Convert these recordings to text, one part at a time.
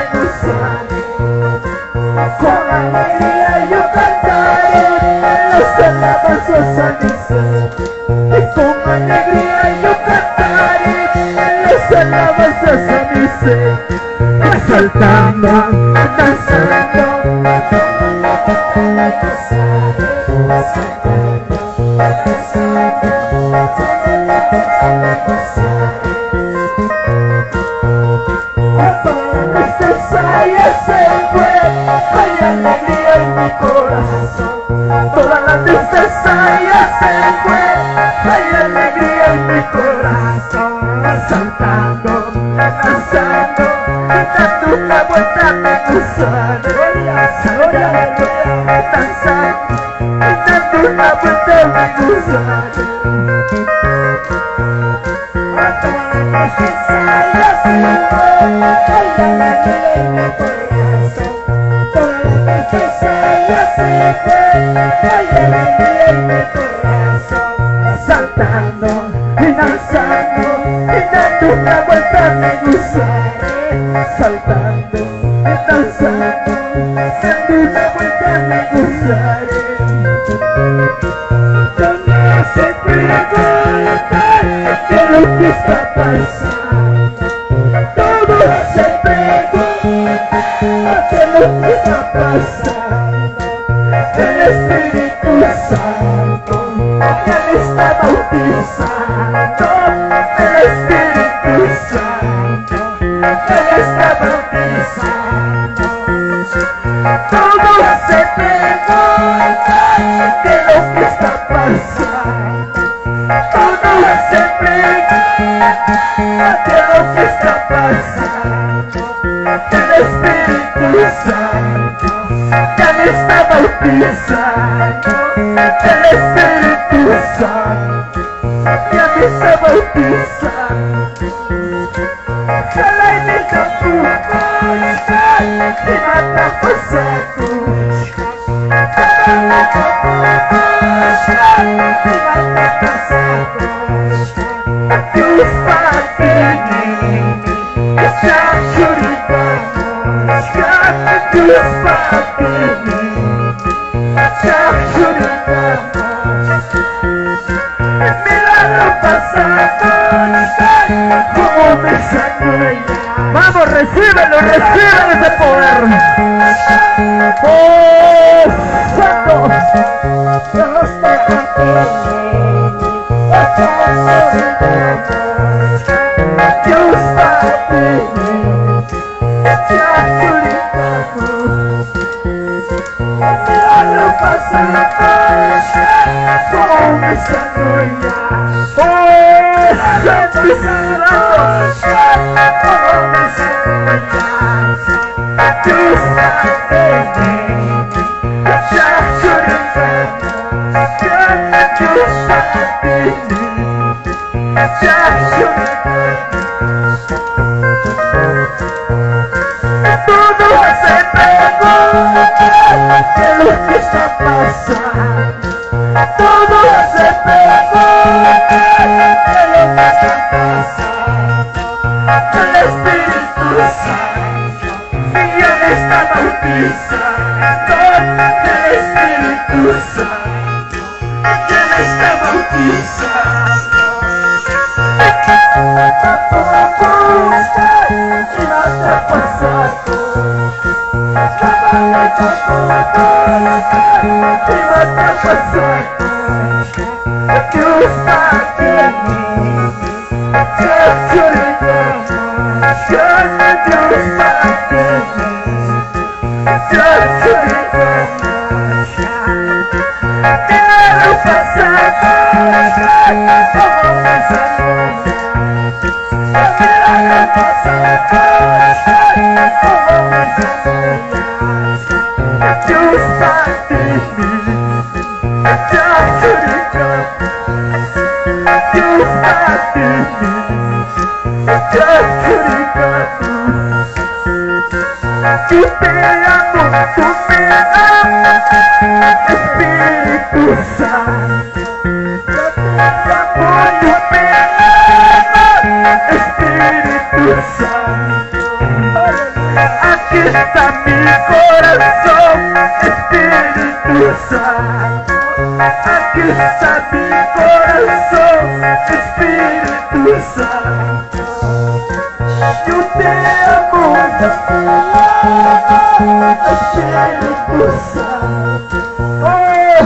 me gozaré. Con alegría yo cantaré las alabanzas a mi ser. Y con alegría yo cantaré las alabanzas a mi ser. Exaltando, danzando, hay alegría en mi corazón. Toda la tristeza ya se fue, hay alegría en mi corazón. Saltando, danzando, dando una vuelta me gozaré. Danzando, dando una vuelta me gozaré. Toda la tristeza ya se fue, hay alegría en mi corazón. Hay alegría en mi corazón. Saltando y danzando y dando una vuelta me gozaré. Saltando y danzando, dando una vuelta me gozaré. Yo no sé preguntar qué es lo que está pasando. Todo se pregunta qué es lo que está pasando. El Espíritu Santo ya me está bautizando. El Espíritu Santo ya me está bautizando. Todo se pregunta qué es lo que está pasando. Todo se pregunta qué es lo que está pasando. El Espíritu Santo ya me está bautizando. El Espíritu Santo ya me está bautizando. Ojalá y me tapuca y mata pasacucha. Ojalá y me tapuca y mata pasacucha. Dios para ti, esa churita. Dios para ti, milagro pasado, como me sacó ya. Vamos, recíbelo, recibe ese poder. Oh, Santo, Dios para ti, Dios para ti, milagro pasado, como me sacó ya. Oh, Santo y Sagrado, como me sacó ya. Dios para ti, Dios para todo se pregunta qué es lo que está pasando. Todo se pregunta qué es lo que está pasando. El Espíritu Santo ya me está bautizando. El Espíritu Santo ya me está bautizando. Y mata pasado. Y mata pasado. Dios para ti, Dios para ti, Dios Yo te amo, tú me amas, Espíritu Santo. Yo te amo, tú me amas, Espíritu Santo. mi corazón, Espíritu Santo. Aquí está mi corazón, Espíritu Santo. Yo te amo, Espíritu Santo. Oh,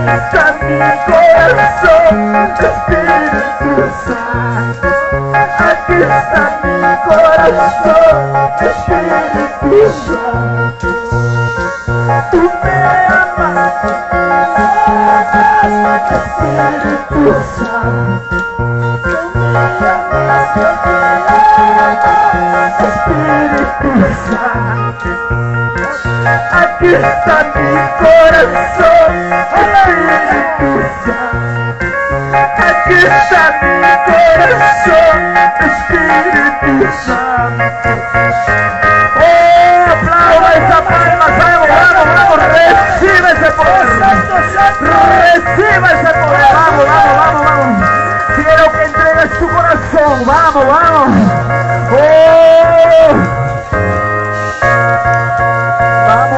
está mi corazón, Espíritu Santo. Aquí está mi corazón, Espíritu Santo. Tú me amas, Espíritu Santo. Tú me amas, Espíritu Santo. Aquí está mi corazón, Espíritu Santo. Aquí está mi corazón, Espíritu Santo. Oh, aplauda esa palma, vamos, vamos, vamos, recibe ese poder. Recibe ese poder, vamos, vamos, vamos, vamos. Quiero que entregues tu corazón, vamos, vamos. Oh.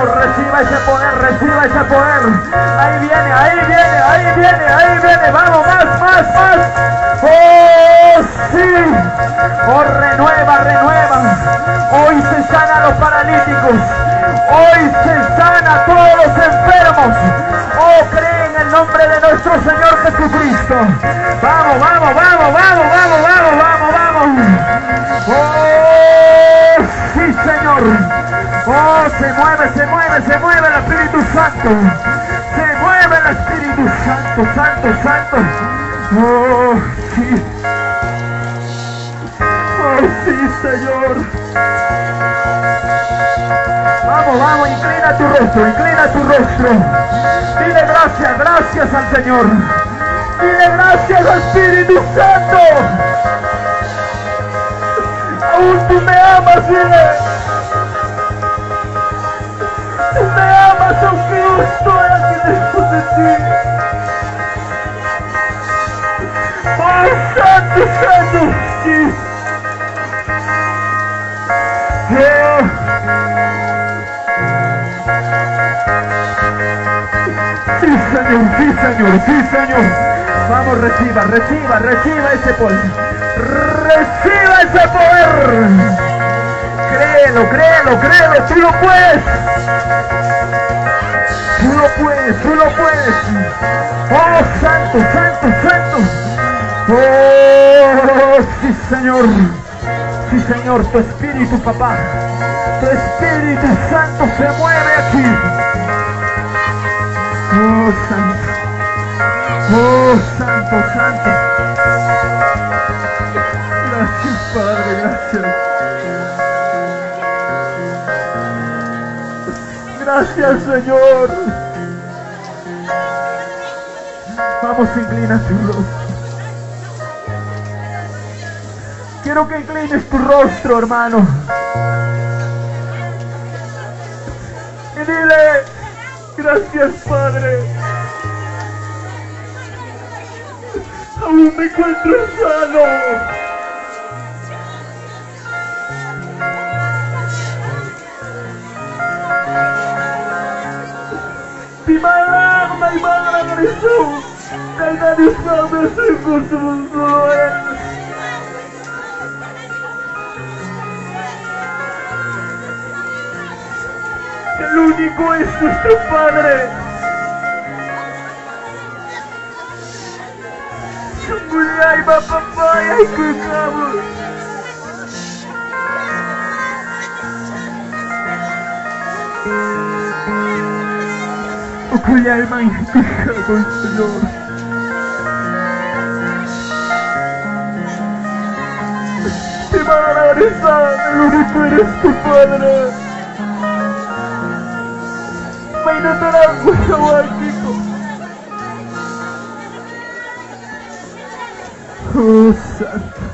Reciba ese poder, reciba ese poder. Ahí viene, ahí viene, ahí viene, ahí viene. Vamos, más, más, más. Oh, sí. Oh, renueva, renueva. Hoy se sana a los paralíticos. Hoy se sana a todos los enfermos. Oh, cree en el nombre de nuestro Señor Jesucristo. Vamos, vamos, vamos, vamos, vamos, vamos, vamos, vamos. Oh, sí, Señor. Oh, se mueve, se mueve, se mueve el Espíritu Santo. Se mueve el Espíritu Santo, Santo, Santo. Oh, sí. Oh, sí, Señor. Vamos, vamos, inclina tu rostro, inclina tu rostro. Dile gracias, gracias al Señor. Dile gracias al Espíritu Santo. Aún tú me amas, dile. Tú me amas aunque yo estoy aquí lejos de ti. Oh, Santo, Santo, sí. Oh. Sí, Señor, sí, Señor, sí, Señor. Vamos, reciba, reciba, reciba ese poder. Reciba ese poder. Créelo, créelo, créelo, tú lo puedes. Tú lo puedes, tú lo puedes. Oh, Santo, Santo, Santo. Oh, sí, Señor. Sí, Señor, tu Espíritu, papá. Tu Espíritu Santo se mueve aquí. Oh, Santo. Oh, Santo, Santo. Gracias, Padre, gracias. Gracias, Señor. Vamos, inclina tu rostro. Quiero que inclines tu rostro, hermano. Y dile, gracias, Padre. Aún me encuentro sano. Di malam may mga nangriso kay nanis namin sa kusumunduan. El único es nuestro Padre. Sungguhnya Bapak yang kamu. Cuya alma inspira con Señor. Te van a rezar, el único eres tu Padre. May natarang ko sa wagi ko. Oh, Santo.